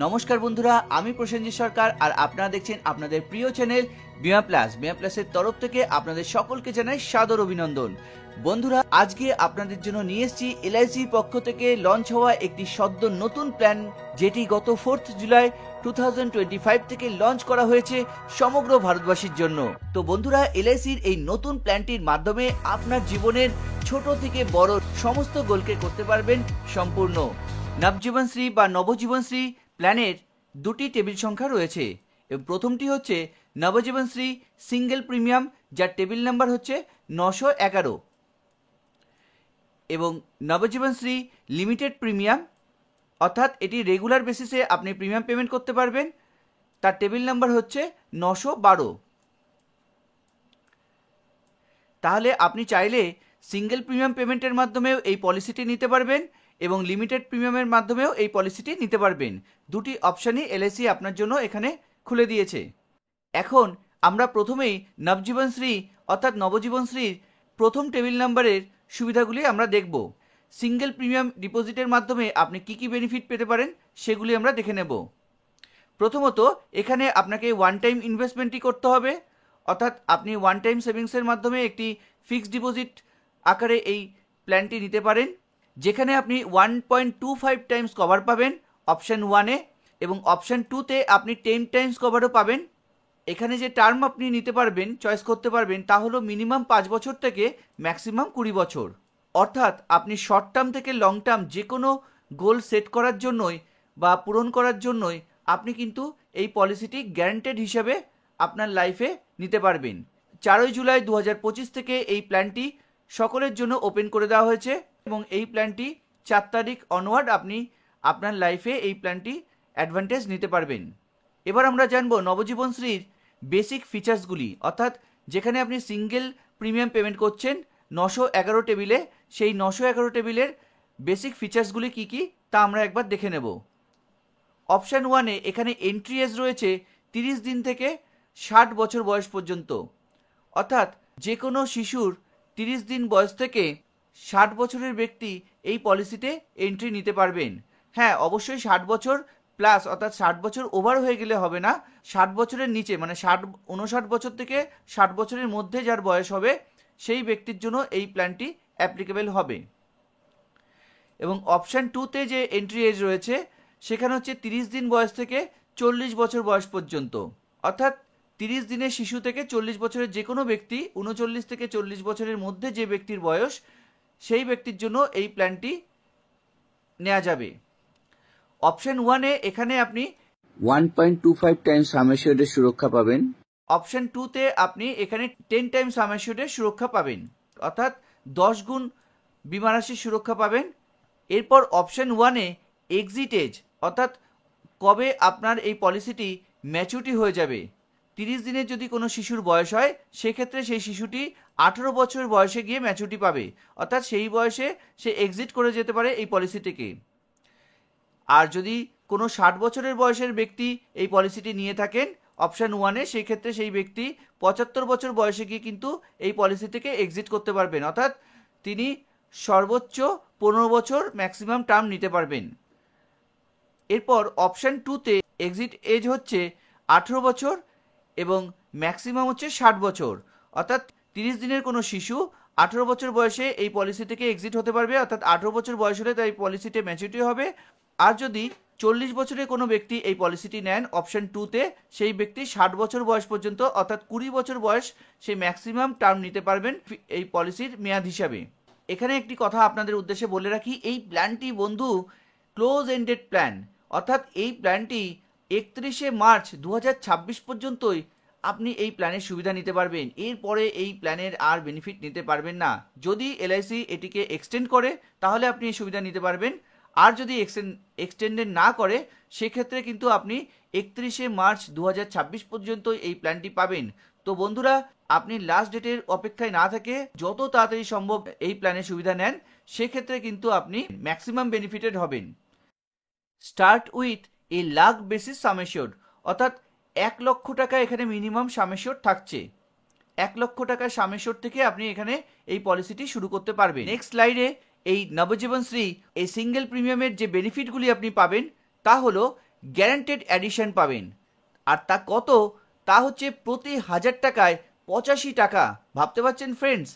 নমস্কার বন্ধুরা, আমি প্রসেনজিৎ সরকার আর আপনারা দেখছেন আপনাদের প্রিয় চ্যানেল বিমা প্লাস। বিমা প্লাসের তরফ থেকে আপনাদের সকলকে জানাই সাদর অভিনন্দন। বন্ধুরা, আজকে আপনাদের জন্য নিয়ে এসেছি এলআইসির পক্ষ থেকে লঞ্চ হওয়া একটি সদ্য নতুন প্ল্যান, যেটি গত 4 জুলাই 2025 থেকে লঞ্চ করা হয়েছে সমগ্র ভারতবাসীর জন্য। তো বন্ধুরা, এলআইসির এই নতুন প্ল্যানটির মাধ্যমে আপনার জীবনের ছোট থেকে বড় সমস্ত গোলকে করতে পারবেন সম্পূর্ণ। নবজীবনশ্রী বা নবজীবনশ্রী প্ল্যানের দুটি টেবিল সংখ্যা রয়েছে। প্রথমটি হচ্ছে নবজীবনশ্রী সিঙ্গেল প্রিমিয়াম, যার টেবিল নাম্বার হচ্ছে 911, এবং নবজীবনশ্রী লিমিটেড প্রিমিয়াম, অর্থাৎ এটি রেগুলার বেসিসে আপনি প্রিমিয়াম পেমেন্ট করতে পারবেন, তার টেবিল নাম্বার হচ্ছে 912। তাহলে আপনি চাইলে সিঙ্গেল প্রিমিয়াম পেমেন্টের মাধ্যমেও এই পলিসিটি নিতে পারবেন এবং লিমিটেড প্রিমিয়ামের মাধ্যমেও এই পলিসিটি নিতে পারবেন। দুটি অপশানই এলআইসি আপনার জন্য এখানে খুলে দিয়েছে। এখন আমরা প্রথমেই নবজীবনশ্রী অর্থাৎ নবজীবনশ্রীর প্রথম টেবিল নাম্বারের সুবিধাগুলি আমরা দেখব। সিঙ্গেল প্রিমিয়াম ডিপোজিটের মাধ্যমে আপনি কি কি বেনিফিট পেতে পারেন সেগুলি আমরা দেখে নেব। প্রথমত, এখানে আপনাকে ওয়ান টাইম ইনভেস্টমেন্টই করতে হবে, অর্থাৎ আপনি ওয়ান টাইম সেভিংসের মাধ্যমে একটি ফিক্সড ডিপোজিট আকারে এই প্ল্যানটি নিতে পারেন, যেখানে আপনি 1.25 টাইমস কভার পাবেন অপশান 1-এ, এবং অপশান 2-তে আপনি 10 টাইমস কভারও পাবেন। এখানে যে টার্ম আপনি নিতে পারবেন, চয়েস করতে পারবেন, তা হলো মিনিমাম 5 বছর থেকে ম্যাক্সিমাম 20 বছর। অর্থাৎ আপনি শর্ট টার্ম থেকে লং টার্ম যে কোনো গোল সেট করার জন্যই বা পূরণ করার জন্যই আপনি কিন্তু এই পলিসিটি গ্যারান্টেড হিসাবে আপনার লাইফে নিতে পারবেন। 4 জুলাই 2025 থেকে এই প্ল্যানটি সকলের জন্য ওপেন করে দেওয়া হয়েছে এবং এই প্ল্যানটি 4 তারিখ অনওয়ার্ড আপনি আপনার লাইফে এই প্ল্যানটি অ্যাডভান্টেজ নিতে পারবেন। এবার আমরা জানবো নবজীবনশ্রীর বেসিক ফিচার্সগুলি, অর্থাৎ যেখানে আপনি সিঙ্গেল প্রিমিয়াম পেমেন্ট করছেন 911 টেবিলে, সেই 911 টেবিলের বেসিক ফিচার্সগুলি কি কি তা আমরা একবার দেখে নেব। অপশান 1-এ এখানে এন্ট্রি এজ রয়েছে 30 দিন থেকে 60 বছর বয়স পর্যন্ত, অর্থাৎ যে কোনো শিশুর 30 দিন বয়স থেকে 60 বছরের ব্যক্তি এই পলিসিতে এন্ট্রি নিতে পারবেন। হ্যাঁ, অবশ্যই 60 বছর প্লাস, অর্থাৎ 60 বছর ওভার হয়ে গেলে হবে না, 60 বছরের নিচে মানে 59 বছর থেকে 60 বছরের মধ্যে যার বয়স হবে সেই ব্যক্তির জন্য এই প্ল্যানটি অ্যাপ্লিকেবল হবে। এবং অপশান 2-তে যে এন্ট্রি এজ রয়েছে সেখানে হচ্ছে 30 দিন বয়স থেকে 40 বছর বয়স পর্যন্ত, অর্থাৎ 30 দিনের শিশু থেকে 40 বছরের যে কোনো ব্যক্তি, 39 থেকে 40 বছরের মধ্যে যে ব্যক্তির বয়স, সেই ব্যক্তির জন্য এই প্ল্যানটি নেওয়া যাবে। অপশন 1-এ এখানে আপনি 1.25 টাইমস সাম অ্যাসিওর্ডের সুরক্ষা পাবেন। অপশন 2-তে আপনি এখানে 10 টাইমস সাম অ্যাসিওর্ডের সুরক্ষা পাবেন, অর্থাৎ 10 গুণ বীমা রাশির সুরক্ষা পাবেন। এরপর অপশন 1-এ এক্সিট এজ, অর্থাৎ কবে আপনার এই পলিসিটি ম্যাচুরিটি হয়ে যাবে। 30 দিনের যদি কোনো শিশুর বয়স হয় সেক্ষেত্রে সেই শিশুটি 18 বছর বয়সে গিয়ে ম্যাচুরিটি পাবে, অর্থাৎ সেই বয়সে সে এক্সিট করে যেতে পারে এই পলিসি থেকে। আর যদি কোনো 60 বছরের বয়সের ব্যক্তি এই পলিসিটি নিয়ে থাকেন অপশান 1-এ, সেই ক্ষেত্রে সেই ব্যক্তি 75 বছর বয়সে গিয়ে কিন্তু এই পলিসি থেকে এক্সিট করতে পারবেন, অর্থাৎ তিনি সর্বোচ্চ 15 বছর ম্যাক্সিমাম টার্ম নিতে পারবেন। এরপর অপশান 2-তে এক্সিট এজ হচ্ছে 18 বছর এবং ম্যাক্সিমাম হচ্ছে 60 বছর, অর্থাৎ 30 দিনের কোনো শিশু 18 বছর বয়সে এই পলিসি থেকে এক্সিট হতে পারবে, অর্থাৎ 18 বছর বয়স হলে তাই পলিসিতে ম্যাচুরিটি হবে। আর যদি 40 বছরের কোনো ব্যক্তি এই পলিসিটি নেন অপশান 2-তে, সেই ব্যক্তি 60 বছর বয়স পর্যন্ত, অর্থাৎ 20 বছর বয়স সে ম্যাক্সিমাম টার্ম নিতে পারবেন এই পলিসির মেয়াদ হিসাবে। এখানে একটি কথা আপনাদের উদ্দেশ্যে বলে রাখি, এই প্ল্যানটি বন্ধু ক্লোজ এন্ডেড প্ল্যান, অর্থাৎ এই প্ল্যানটি 31শে মার্চ 2026 পর্যন্তই আপনি এই প্ল্যানের সুবিধা নিতে পারবেন। এরপরে এই প্ল্যানের আর বেনিফিট নিতে পারবেন না। যদি এলআইসি এটিকে এক্সটেন্ড করে তাহলে আপনি এই সুবিধা নিতে পারবেন, আর যদি এক্সটেন্ডেড না করে সেক্ষেত্রে কিন্তু আপনি 31শে মার্চ 2026 পর্যন্ত এই প্ল্যানটি পাবেন। তো বন্ধুরা, আপনি লাস্ট ডেটের অপেক্ষায় না থেকে যত তাড়াতাড়ি সম্ভব এই প্ল্যানের সুবিধা নেন, সেক্ষেত্রে কিন্তু আপনি ম্যাক্সিমাম বেনিফিটেড হবেন। Start with a lakh basis some assured, অর্থাৎ 1 লক্ষ টাকা এখানে মিনিমাম সাম অ্যাসিওর্ড থাকছে। 1 লক্ষ টাকার সাম অ্যাসিওর্ড থেকে আপনি এখানে এই পলিসিটি শুরু করতে পারবেন। নেক্সট স্লাইডে এই নবজীবনশ্রী এই সিঙ্গেল প্রিমিয়ামের যে বেনিফিটগুলি আপনি পাবেন তা হলো গ্যারান্টেড অ্যাডিশন পাবেন। আর তা কত? তা হচ্ছে প্রতি 1000 টাকায় 85 টাকা। ভাবতে পারছেন ফ্রেন্ডস,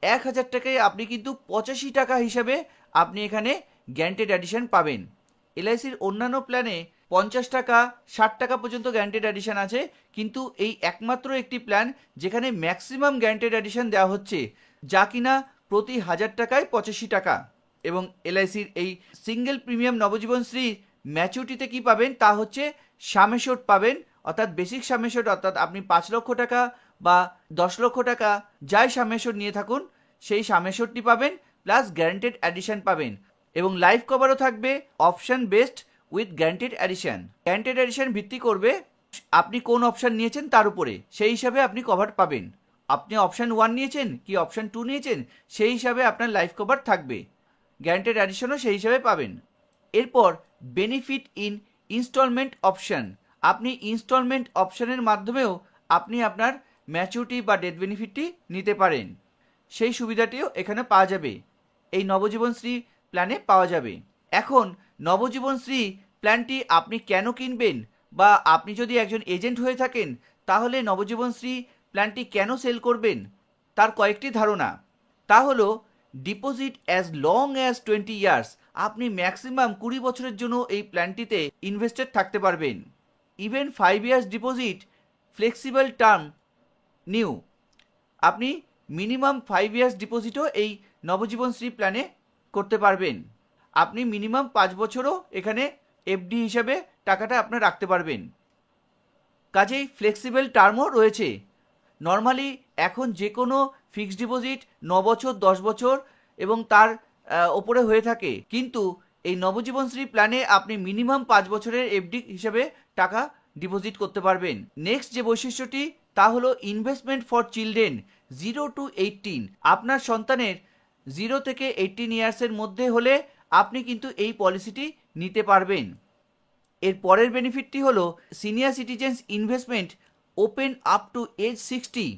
1000 টাকায় আপনি কিন্তু 85 টাকা হিসাবে আপনি এখানে গ্যারান্টেড অ্যাডিশন পাবেন। এলআইসির অন্যান্য প্ল্যানে 50 টাকা 60 টাকা পর্যন্ত গ্যারান্টেড অ্যাডিশন আছে, কিন্তু এই একমাত্র একটি প্ল্যান যেখানে ম্যাক্সিমাম গ্যারান্টেড অ্যাডিশন দেওয়া হচ্ছে, যা কিনা প্রতি 1000 টাকায় 85 টাকা। এবং এলআইসির এই সিঙ্গেল প্রিমিয়াম নবজীবনশ্রী ম্যাচুরিটিতে কি পাবেন? তা হচ্ছে সাম অ্যাশিওর্ড পাবেন, অর্থাৎ বেসিক সাম অ্যাশিওর্ড, অর্থাৎ আপনি 5 লক্ষ টাকা বা 10 লক্ষ টাকা যাই সাম অ্যাশিওর্ড নিয়ে থাকুন সেই সাম অ্যাশিওর্ডটি পাবেন, প্লাস গ্যারান্টেড অ্যাডিশন পাবেন। এবং লাইফ কভারও থাকবে option based with guaranteed addition. Guaranteed addition ভিত্তি করবে আপনি কোন অপশন নিয়েছেন তার উপরে, সেই হিসাবে আপনি কভার পাবেন। আপনি অপশন 1 নিয়েছেন কি অপশন 2 নিয়েছেন, সেই হিসাবে আপনার লাইফ কভার থাকবে, গ্যারান্টেড অ্যাডিশনও সেই হিসাবে পাবেন। এরপর বেনিফিট ইন ইনস্টলমেন্ট অপশন, আপনি ইনস্টলমেন্ট অপশনের মাধ্যমেও আপনি আপনার ম্যাচুরিটি বা ডেথ বেনিফিটটি নিতে পারেন, সেই সুবিধাটিও এখানে পাওয়া যাবে, এই নবজীবনশ্রী প্ল্যানে পাওয়া যাবে। এখন নবজীবনশ্রী প্ল্যানটি আপনি কেন কিনবেন, বা আপনি যদি একজন এজেন্ট হয়ে থাকেন তাহলে নবজীবনশ্রী প্ল্যানটি কেন সেল করবেন, তার কয়েকটি ধারণা। তা হলো deposit as long as 20 years, আপনি ম্যাক্সিমাম 20 বছরের জন্য এই প্ল্যানটিতে ইনভেস্টেড থাকতে পারবেন। Even 5 years deposit, flexible term new, আপনি মিনিমাম 5 ইয়ার্স ডিপোজিটও এই নবজীবনশ্রী প্ল্যানে করতে পারবেন। আপনি মিনিমাম 5 বছরও এখানে এফডি হিসাবে টাকাটা আপনার রাখতে পারবেন। কাজেই ফ্লেক্সিবল টার্মও রয়েছে। নর্মালি এখন যে কোনো ফিক্সড ডিপোজিট 9 বছর 10 বছর এবং তার ওপরে হয়ে থাকে, কিন্তু এই নবজীবনশ্রী প্ল্যানে আপনি মিনিমাম 5 বছরের এফডি হিসেবে টাকা ডিপোজিট করতে পারবেন। নেক্সট যে বৈশিষ্ট্যটি তা হলো ইনভেস্টমেন্ট ফর চিলড্রেন 0 to 18, আপনার সন্তানের 0 থেকে 18 ইয়ার্সের মধ্যে হলে আপনি কিন্তু এই পলিসিটি নিতে পারবেন। এর পরের বেনিফিটটি হলো senior citizens investment open up to age 60,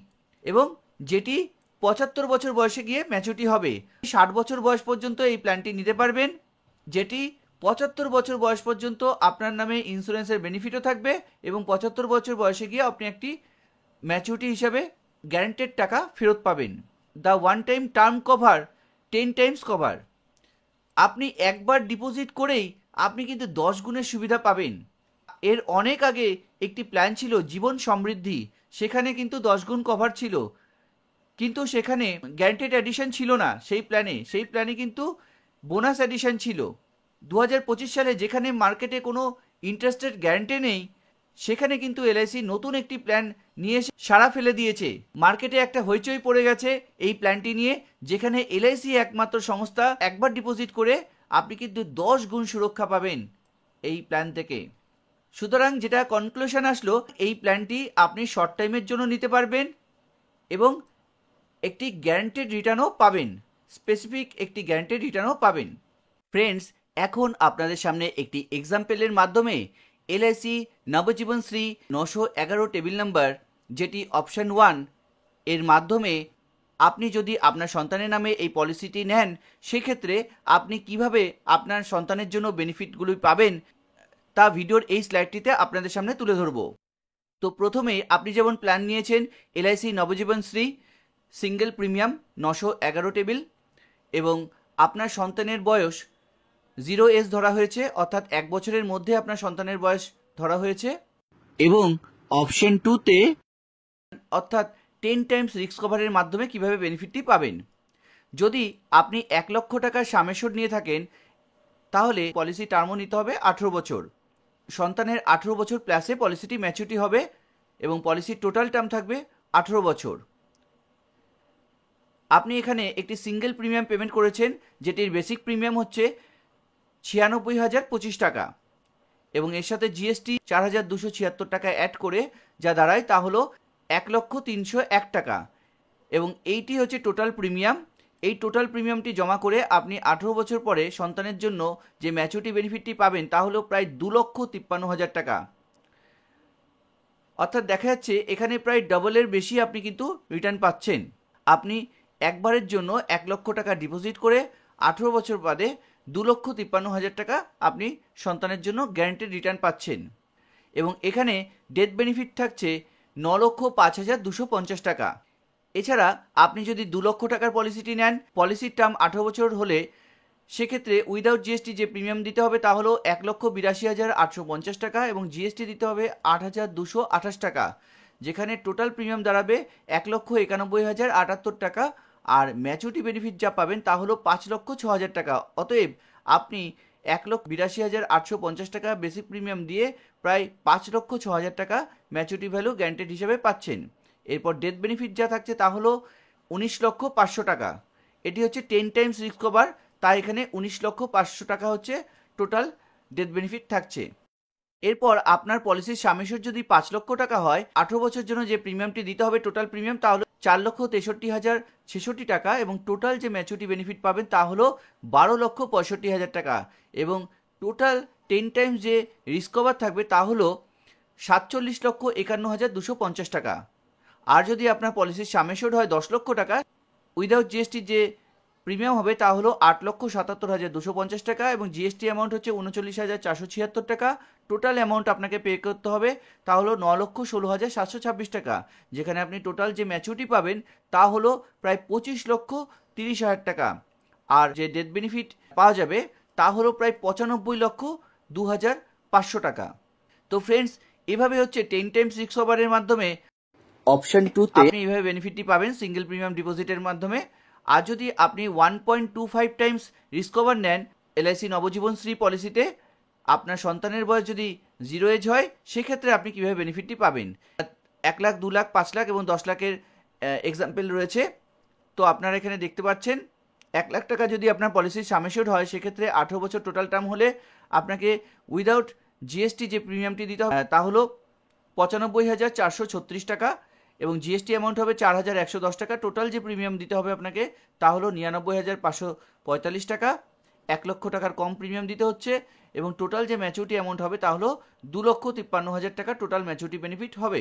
এবং যেটি 75 বছর বয়সে গিয়ে ম্যাচুরিটি হবে। 60 বছর বয়স পর্যন্ত এই প্ল্যানটি নিতে পারবেন, যেটি 75 বছর বয়স পর্যন্ত আপনার নামে ইন্স্যুরেন্সের বেনিফিটও থাকবে, এবং 75 বছর বয়সে গিয়ে আপনি একটি ম্যাচুরিটি হিসাবে গ্যারান্টেড টাকা ফেরত পাবেন। The one time term cover 10 Times cover, আপনি একবার ডিপোজিট করেই আপনি কিন্তু 10 গুণের সুবিধা পাবেন। এর অনেক আগে একটি প্ল্যান ছিল জীবন সমৃদ্ধি, সেখানে কিন্তু 10 গুণ কভার ছিল, কিন্তু সেখানে গ্যারান্টেড অ্যাডিশন ছিল না সেই প্ল্যানে কিন্তু বোনাস অ্যাডিশন ছিল। 2025 সালে যেখানে মার্কেটে কোনো ইন্টারেস্টেড গ্যারান্টি নেই, সেখানে কিন্তু এলআইসি নতুন একটি প্ল্যান নিয়ে এসে সাড়া ফেলে দিয়েছে। মার্কেটে একটা হইচই পড়ে গেছে এই প্ল্যানটি নিয়ে, যেখানে এলআইসি একমাত্র সংস্থা একবার ডিপোজিট করে আপনি কিন্তু 10 গুণ সুরক্ষা পাবেন এই প্ল্যান থেকে। সুতরাং যেটা কনক্লুশন আসলো, এই প্ল্যানটি আপনি শর্ট টাইমের জন্য নিতে পারবেন এবং একটি গ্যারান্টেড রিটার্নও পাবেন, স্পেসিফিক একটি গ্যারান্টেড রিটার্নও পাবেন। ফ্রেন্ডস, এখন আপনাদের সামনে একটি এক্সাম্পলের মাধ্যমে এলআইসি নবজীবনশ্রী 911 টেবিল নাম্বার, যেটি অপশন 1 এর মাধ্যমে আপনি যদি আপনার সন্তানের নামে এই পলিসিটি নেন, সেক্ষেত্রে আপনি কিভাবে আপনার সন্তানের জন্য বেনিফিটগুলি পাবেন তা ভিডিওর এই স্লাইডটিতে আপনাদের সামনে তুলে ধরব। তো প্রথমে আপনি যেমন প্ল্যান নিয়েছেন এলআইসি নবজীবনশ্রী সিঙ্গেল প্রিমিয়াম 911 টেবিল, এবং আপনার সন্তানের বয়স 0 এজ ধরা হয়েছে, অর্থাৎ 1 বছরের মধ্যে আপনার সন্তানের বয়স ধরা হয়েছে, এবং অপশন 2 তে অর্থাৎ 10 টাইমস রিস্ক কভারের মাধ্যমে কিভাবে বেনিফিটটি পাবেন। যদি আপনি 1 লক্ষ টাকার সাম অ্যাশিওর্ড নিয়ে থাকেন, তাহলে পলিসি টার্মও নিতে হবে 18 বছর। সন্তানের 18 বছর প্লাসে পলিসিটি ম্যাচুরিটি হবে এবং পলিসির টোটাল টার্ম থাকবে 18 বছর। আপনি এখানে একটি সিঙ্গেল প্রিমিয়াম পেমেন্ট করেছেন, যেটির বেসিক প্রিমিয়াম হচ্ছে 96,025 টাকা, এবং এর সাথে জিএসটি 4,276 টাকা অ্যাড করে যা দাঁড়ায় তা হলো 1,03,01 টাকা, এবং এইটি হচ্ছে টোটাল প্রিমিয়াম। এই টোটাল প্রিমিয়ামটি জমা করে আপনি 18 বছর পরে সন্তানের জন্য যে ম্যাচুরিটি বেনিফিটটি পাবেন তা হলো প্রায় 2,53,000 টাকা। অর্থাৎ দেখা যাচ্ছে এখানে প্রায় ডবলের বেশি আপনি কিন্তু রিটার্ন পাচ্ছেন। আপনি একবারের জন্য 1 লক্ষ টাকা ডিপোজিট করে 18 বছর বাদে 2,53,000 টাকা আপনি সন্তানের জন্য গ্যারান্টেড রিটার্ন পাচ্ছেন। এবং এখানে ডেথ বেনিফিট থাকছে 9,05,250 টাকা। এছাড়া আপনি যদি 2 লক্ষ টাকার পলিসিটি নেন, পলিসির টার্ম 18 বছর হলে সেক্ষেত্রে উইদাউট জিএসটি যে প্রিমিয়াম দিতে হবে তা হলো 1,82,850 টাকা এবং জিএসটি দিতে হবে 8,228 টাকা, যেখানে টোটাল প্রিমিয়াম দাঁড়াবে 1,91,078 টাকা। আর ম্যাচুরিটি বেনিফিট যা পাবেন তা হলো 5,06,000 টাকা। অতএব আপনি 1,82,850 টাকা বেসিক প্রিমিয়াম দিয়ে প্রায় 5,06,000 টাকা ম্যাচুরিটি ভ্যালু গ্যারান্টেড হিসেবে পাচ্ছেন। এরপর ডেথ বেনিফিট যা থাকছে তা হলো 19,500,000 টাকা। এটি হচ্ছে 10 টাইমস রিস্ক কভার, তাই এখানে 19,500,000 টাকা হচ্ছে টোটাল ডেথ বেনিফিট থাকছে। এরপর আপনার পলিসির সামেশন যদি 5 লক্ষ টাকা হয়, 18 বছরের জন্য যে প্রিমিয়ামটি দিতে হবে টোটাল প্রিমিয়াম তা হলো 4,63,066 টাকা এবং টোটাল যে ম্যাচুরিটি বেনিফিট পাবেন তা হলো 12,65,000 টাকা এবং টোটাল 10 টাইমস যে রিস্ক কভার থাকবে তা হলো 47,51,250 টাকা। আর যদি আপনার পলিসির সামেশন হয় 10 লক্ষ টাকা, উইদাউট জিএসটি যে প্রিমিয়াম হবে তা হলো 8,77,250 টাকা এবং জিএসটি অ্যামাউন্ট হচ্ছে 39,476 টাকা। টোটাল অ্যামাউন্ট আপনাকে পে করতে হবে তা হলো 9,16,726 টাকা, যেখানে আপনি টোটাল যে ম্যাচুরিটি পাবেন তা হলো প্রায় 25,30,000 টাকা। আর যে ডেথ বেনিফিট পাওয়া যাবে তা হলো প্রায় 95,02,500 টাকা। তো ফ্রেন্ডস, এভাবে হচ্ছে 10 টাইমস রিস্ক কভারের মাধ্যমে অপশন 2 তে আপনি এইভাবে বেনিফিটটি পাবেন সিঙ্গেল প্রিমিয়াম ডিপোজিটের মাধ্যমে। আর যদি আপনি 1.25 টাইমস রিস্ক কভার নেন এলআইসি নবজীবন শ্রী পলিসিতে, আপনার সন্তানের বয়স যদি 0 এজ হয়, সেক্ষেত্রে আপনি কীভাবে বেনিফিটটি পাবেন। 1 লাখ, 2 লাখ, 5 লাখ এবং 10 লাখের এক্সাম্পল রয়েছে। তো আপনারা এখানে দেখতে পাচ্ছেন 1 লাখ টাকা যদি আপনার পলিসির সামেশন হয়, সেক্ষেত্রে 18 বছর টোটাল টার্ম হলে আপনাকে উইদাউট জিএসটি যে প্রিমিয়ামটি দিতে হবে তা হলো 95,436 টাকা এবং জিএসটি অ্যামাউন্ট হবে 4,110 টাকা। টোটাল যে প্রিমিয়াম দিতে হবে আপনাকে তা হলো 99,545 টাকা। 1 লক্ষ টাকার কম প্রিমিয়াম দিতে হচ্ছে এবং টোটাল যে ম্যাচুরিটি অ্যামাউন্ট হবে তা হলো 2,53,000 টাকা টোটাল ম্যাচুরিটি বেনিফিট হবে।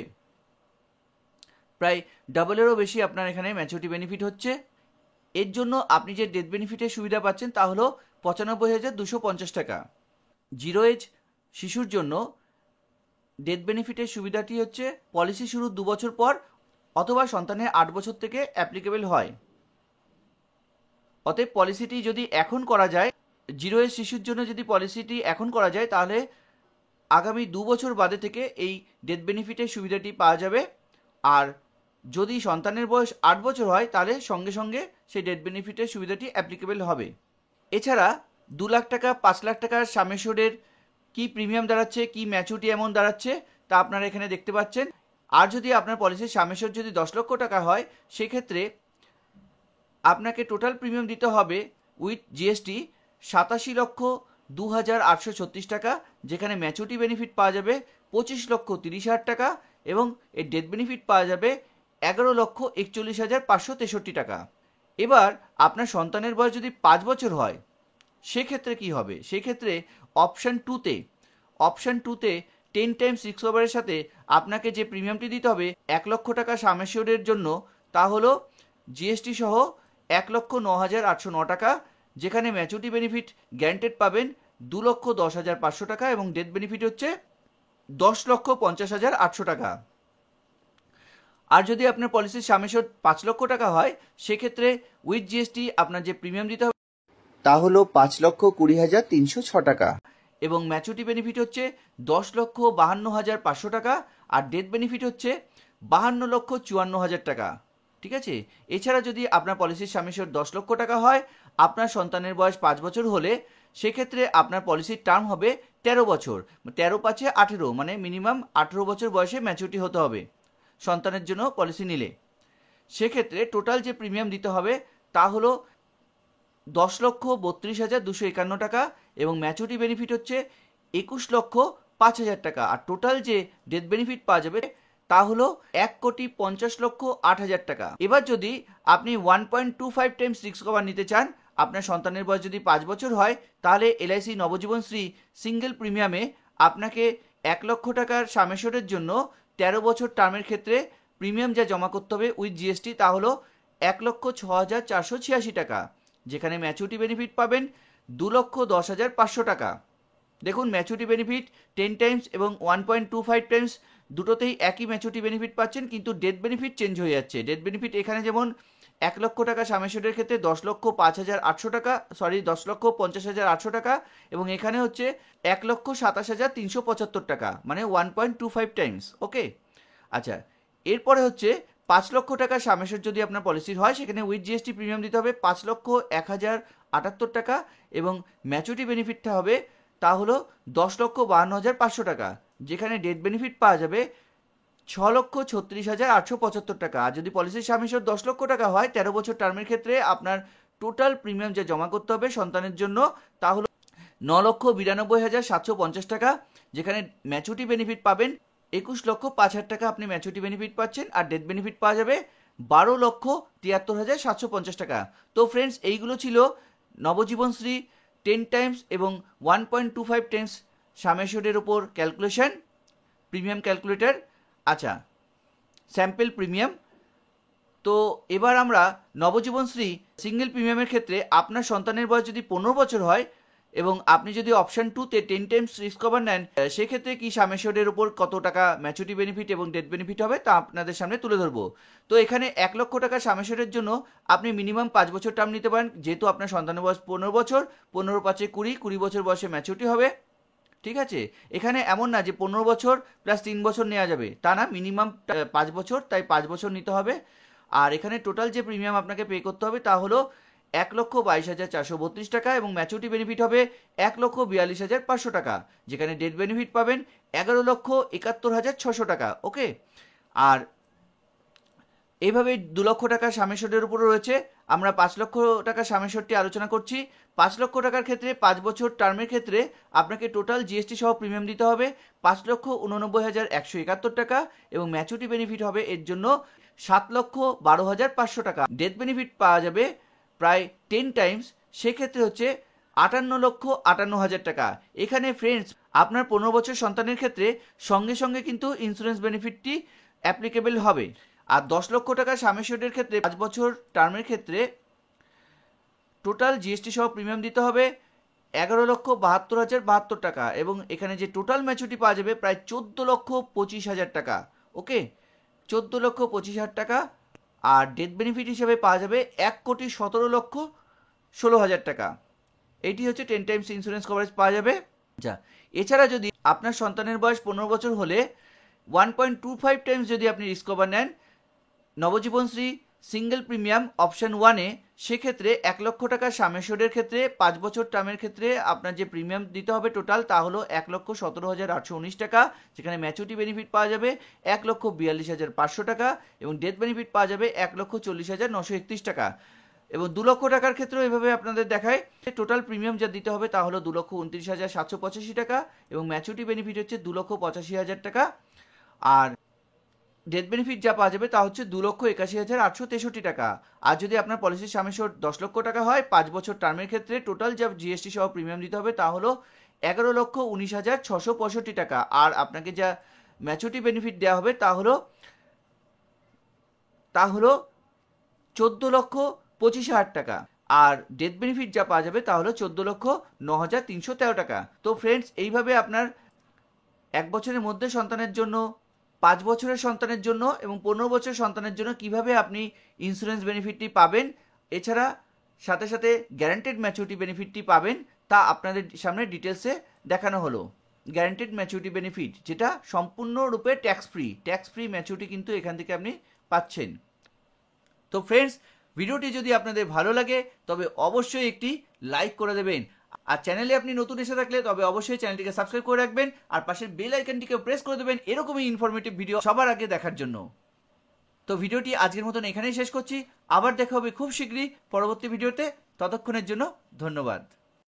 প্রায় ডাবলেরও বেশি আপনার এখানে ম্যাচুরিটি বেনিফিট হচ্ছে। এর জন্য আপনি যে ডেথ বেনিফিটের সুবিধা পাচ্ছেন তা হলো 95,250 টাকা। 0 এজ শিশুর জন্য ডেথ বেনিফিটের সুবিধাটি হচ্ছে পলিসি শুরুর 2 বছর পর অথবা সন্তানের 8 বছর থেকে অ্যাপ্লিকেবল হয়। অতএব পলিসিটি যদি এখন করা যায়, 0 এজ শিশুর জন্য যদি পলিসিটি এখন করা যায়, তাহলে আগামী 2 বছর বাদে থেকে এই ডেথ বেনিফিটের সুবিধাটি পাওয়া যাবে। আর যদি সন্তানের বয়স 8 বছর হয়, তাহলে সঙ্গে সঙ্গে সেই ডেথ বেনিফিটের সুবিধাটি অ্যাপ্লিকেবল হবে। এছাড়া 2 লাখ টাকা, 5 লাখ টাকার সামেশনের কি প্রিমিয়াম দাঁড়াচ্ছে, কি ম্যাচুরিটি অ্যামাউন্ট দাঁড়াচ্ছে তা আপনারা এখানে দেখতে পাচ্ছেন। আর যদি আপনার পলিসির সামেশন যদি 10 লক্ষ টাকা হয়, সেক্ষেত্রে আপনাকে টোটাল প্রিমিয়াম দিতে হবে উইথ জিএসটি 87,02,836 টাকা, যেখানে ম্যাচুরিটি বেনিফিট পাওয়া যাবে 25,30,000 টাকা এবং এর ডেথ বেনিফিট পাওয়া যাবে 11,41,563 টাকা। এবার আপনার সন্তানের বয়স যদি 5 বছর হয়, সেক্ষেত্রে কি হবে? সেক্ষেত্রে অপশান 2তে 10 টাইমস রিস্ক কভারের সাথে আপনাকে যে প্রিমিয়ামটি দিতে হবে 1 লক্ষ টাকা সামেশনের জন্য তা হলো জিএসটি সহ 1,09,809 টাকা, যেখানে ম্যাচুরিটি বেনিফিট গ্যারান্টেড পাবেন 2,10,500 টাকা এবং ডেথ বেনিফিট হচ্ছে 10,50,800 টাকা। আর যদি আপনার পলিসির সামেশন 5 লক্ষ টাকা হয়, সেক্ষেত্রে উইথ জিএসটি আপনার যে প্রিমিয়াম দিতে হবে তা হলো 5,20,306 টাকা এবং ম্যাচুরিটি বেনিফিট হচ্ছে 10,52,500 টাকা আর ডেথ বেনিফিট হচ্ছে 52,54,000 টাকা। ঠিক আছে। এছাড়া যদি আপনার পলিসির সামেশন 10 লক্ষ টাকা হয়, আপনার সন্তানের বয়স 5 বছর হলে, সেক্ষেত্রে আপনার পলিসির টার্ম হবে 13 বছর, 13 × 5 = 18, মানে মিনিমাম 18 বছর বয়সে ম্যাচুরিটি হতে হবে সন্তানের জন্য পলিসি নিলে। সেক্ষেত্রে টোটাল যে প্রিমিয়াম দিতে হবে তা হলো 10,32,251 টাকা এবং ম্যাচুরিটি বেনিফিট হচ্ছে 21,05,000 টাকা। আর টোটাল যে ডেথ বেনিফিট পাওয়া যাবে তা হলো 1,50,08,000 টাকা। এবার যদি আপনি 1.25 টাইমস রিস্ক কভার নিতে চান, আপনার সন্তানের বয়স যদি 5 বছর হয়, তাহলে এলআইসি নবজীবনশ্রী সিঙ্গেল প্রিমিয়ামে আপনাকে 1 লক্ষ টাকার সামেশনের জন্য 13 বছর টার্মের ক্ষেত্রে প্রিমিয়াম যা জমা করতে হবে উইথ জিএসটি তা হলো 1,06,486 টাকা, যেখানে ম্যাচুরিটি বেনিফিট পাবেন 2,10,500 টাকা। দেখুন ম্যাচুরিটি বেনিফিট 10 টাইমস এবং 1.25 টাইমস দুটোতেই একই ম্যাচুরিটি বেনিফিট পাচ্ছেন, কিন্তু ডেথ বেনিফিট চেঞ্জ হয়ে যাচ্ছে। ডেথ বেনিফিট এখানে যেমন 1 লক্ষ টাকা সাম অ্যাসিউর্ডের ক্ষেত্রে 10,05,800 টাকা, 10,50,800 টাকা, এবং এখানে হচ্ছে 1,27,375 টাকা, মানে 1.25 টাইমস। ওকে, আচ্ছা, এরপরে হচ্ছে 5 লক্ষ টাকা সাম অ্যাসিউর্ড যদি আপনার পলিসির হয়, সেখানে উইথ জিএসটি প্রিমিয়াম দিতে হবে 5,01,078 টাকা, এবং ম্যাচুরিটি বেনিফিটটা হবে তা হলো 10,52,500 টাকা, যেখানে ডেথ বেনিফিট পাওয়া যাবে 6,36,875 টাকা। আর যদি পলিসির সাম অ্যাসিউর্ড 10 লক্ষ টাকা হয়, 13 বছর টার্মের ক্ষেত্রে আপনার টোটাল প্রিমিয়াম যা জমা করতে হবে সন্তানের জন্য তা হলো 9,92,750 টাকা, যেখানে ম্যাচুরিটি বেনিফিট পাবেন 21,05,000 টাকা আপনি ম্যাচুরিটি বেনিফিট পাচ্ছেন, আর ডেথ বেনিফিট পাওয়া যাবে 12,73,750 টাকা। তো ফ্রেন্ডস, এইগুলো ছিল নবজীবনশ্রী 10 টাইমস এবং 1.25 টাইমস সাম অ্যাসিউর্ডের উপর ক্যালকুলেশন, প্রিমিয়াম ক্যালকুলেটর। আচ্ছা, স্যাম্পল প্রিমিয়াম। তো এবার আমরা নবজীবনশ্রী সিঙ্গেল প্রিমিয়ামের ক্ষেত্রে আপনার সন্তানের বয়স যদি 15 বছর হয় এবং আপনি যদি অপশন 2তে 10 টাইমস রিস্ক কভার নেন, সেক্ষেত্রে কি সাম অ্যাসিউর্ডের উপর কত টাকা ম্যাচুরিটি বেনিফিট এবং ডেথ বেনিফিট হবে তা আপনাদের সামনে তুলে ধরবো। তো এখানে 1 লক্ষ টাকা সাম অ্যাসিউর্ডের জন্য আপনি মিনিমাম 5 বছর টার্ম নিতে পারেন, যেহেতু আপনার সন্তানের বয়স 15 বছর, 15 × 5 = 20 বছর বয়সে ম্যাচুরিটি হবে। ঠিক আছে, এখানে এমন না যে 15 বছর প্লাস 3 বছর নেওয়া যাবে, তা না, মিনিমাম 5 বছর, তাই 5 বছর নিতে হবে। আর এখানে টোটাল যে প্রিমিয়াম আপনাকে পে করতে হবে তা হলো 1,22,432 টাকা, এবং ম্যাচুরিটি বেনিফিট হবে 1,42,500 টাকা, যেখানে ডেথ বেনিফিট পাবেন 11,71,600 টাকা। ওকে, আর এইভাবে 2 লক্ষ টাকা সাম অ্যাসিউর্ডের উপরে রয়েছে। আমরা 5 লক্ষ টাকা সাম অ্যাসিউর্ডটি আলোচনা করছি। 5 লক্ষ টাকার ক্ষেত্রে 5 বছর টার্মের ক্ষেত্রে আপনাকে টোটাল জিএসটি সহ প্রিমিয়াম দিতে হবে 5,89,171 টাকা, এবং ম্যাচুরিটি বেনিফিট হবে এর জন্য 7,12,500 টাকা। ডেথ বেনিফিট পাওয়া যাবে প্রায় 10 টাইমস, সেক্ষেত্রে হচ্ছে 58,58,000 টাকা। এখানে ফ্রেন্ডস, আপনার 15 বছর সন্তানের ক্ষেত্রে সঙ্গে সঙ্গে কিন্তু ইন্স্যুরেন্স বেনিফিটটি অ্যাপ্লিকেবল হবে। আর 10 লক্ষ টাকা সাম অ্যাসিউর্ডের ক্ষেত্রে 5 বছর টার্মের ক্ষেত্রে টোটাল জিএসটি সহ প্রিমিয়াম দিতে হবে 11,72,072 টাকা, এবং এখানে যে টোটাল ম্যাচুরিটি পাওয়া যাবে প্রায় 14,25,000 টাকা। ওকে, 14,25,000 টাকা। আর ডেথ বেনিফিট হিসেবে পাওয়া যাবে 1,17,16,000 টাকা। এইটি হচ্ছে 10 টাইমস ইন্স্যুরেন্স কভারেজ পাওয়া যাবে। আচ্ছা, এছাড়া যদি আপনার সন্তানের বয়স 15 বছর হলে 1.25 টাইমস যদি আপনি রিস্ক কভার নেন নবজীবনশ্রী সিঙ্গেল প্রিমিয়াম অপশন 1-এ, সেক্ষেত্রে 1 লক্ষ টাকা সাম অ্যাসিউর্ডের ক্ষেত্রে 5 বছর টার্মের ক্ষেত্রে আপনার যে প্রিমিয়াম দিতে হবে টোটাল তা হলো 1,17,819 টাকা, যেখানে ম্যাচুরিটি বেনিফিট পাওয়া যাবে 1,42,500 টাকা, এবং ডেথ বেনিফিট পাওয়া যাবে 1,40,931 টাকা। এবং 2 লক্ষ টাকার ক্ষেত্রেও এভাবে আপনাদের দেখায়, টোটাল প্রিমিয়াম যা দিতে হবে তা হলো 2,29,785 টাকা, এবং ম্যাচুরিটি বেনিফিট হচ্ছে 2,85,000 টাকা। আর ডেথ বেনিফিট যা পাওয়া যাবে তা হচ্ছে 2,81,863 টাকা। আর যদি আপনার পলিসির সাম অ্যাসিউর্ড 10 লক্ষ টাকা হয় 5 বছর টার্মের ক্ষেত্রে টোটাল যা জিএসটি সহ প্রিমিয়াম দিতে হবে তা হলো 11,19,665 টাকা। আর আপনাকে যা ম্যাচুরিটি বেনিফিট দেওয়া হবে তা হলো 14,25,000 টাকা। আর ডেথ বেনিফিট যা পাওয়া যাবে তা হলো 14,09,313 টাকা। তো ফ্রেন্ডস, এইভাবে আপনার 1 বছরের মধ্যে সন্তানের জন্য, 5 বছরের সন্তানের জন্য এবং 15 বছরের সন্তানের জন্য কিভাবে আপনি ইন্স্যুরেন্স বেনিফিটটি পাবেন, এছাড়া সাথে সাথে গ্যারান্টেড ম্যাচুরিটি বেনিফিটটি পাবেন, তা আপনাদের সামনে ডিটেলসে দেখানো হলো। গ্যারান্টেড ম্যাচুরিটি বেনিফিট যেটা সম্পূর্ণরূপে ট্যাক্স ফ্রি ম্যাচুরিটি কিন্তু এখান থেকে আপনি পাচ্ছেন। তো ফ্রেন্ডস, ভিডিওটি যদি আপনাদের ভালো লাগে তবে অবশ্যই একটি লাইক করে দেবেন, আর চ্যানেলে আপনি নতুন এসে থাকলে তবে অবশ্যই চ্যানেলটিকে সাবস্ক্রাইব করে রাখবেন, আর পাশের বেল আইকনটিকে প্রেস করে দেবেন এরকমই ইনফরমেটিভ ভিডিও সবার আগে দেখার জন্য। তো ভিডিওটি আজকের মতন এখানেই শেষ করছি, আবার দেখা হবে খুব শীঘ্রই পরবর্তী ভিডিওতে। ততক্ষণের জন্য ধন্যবাদ।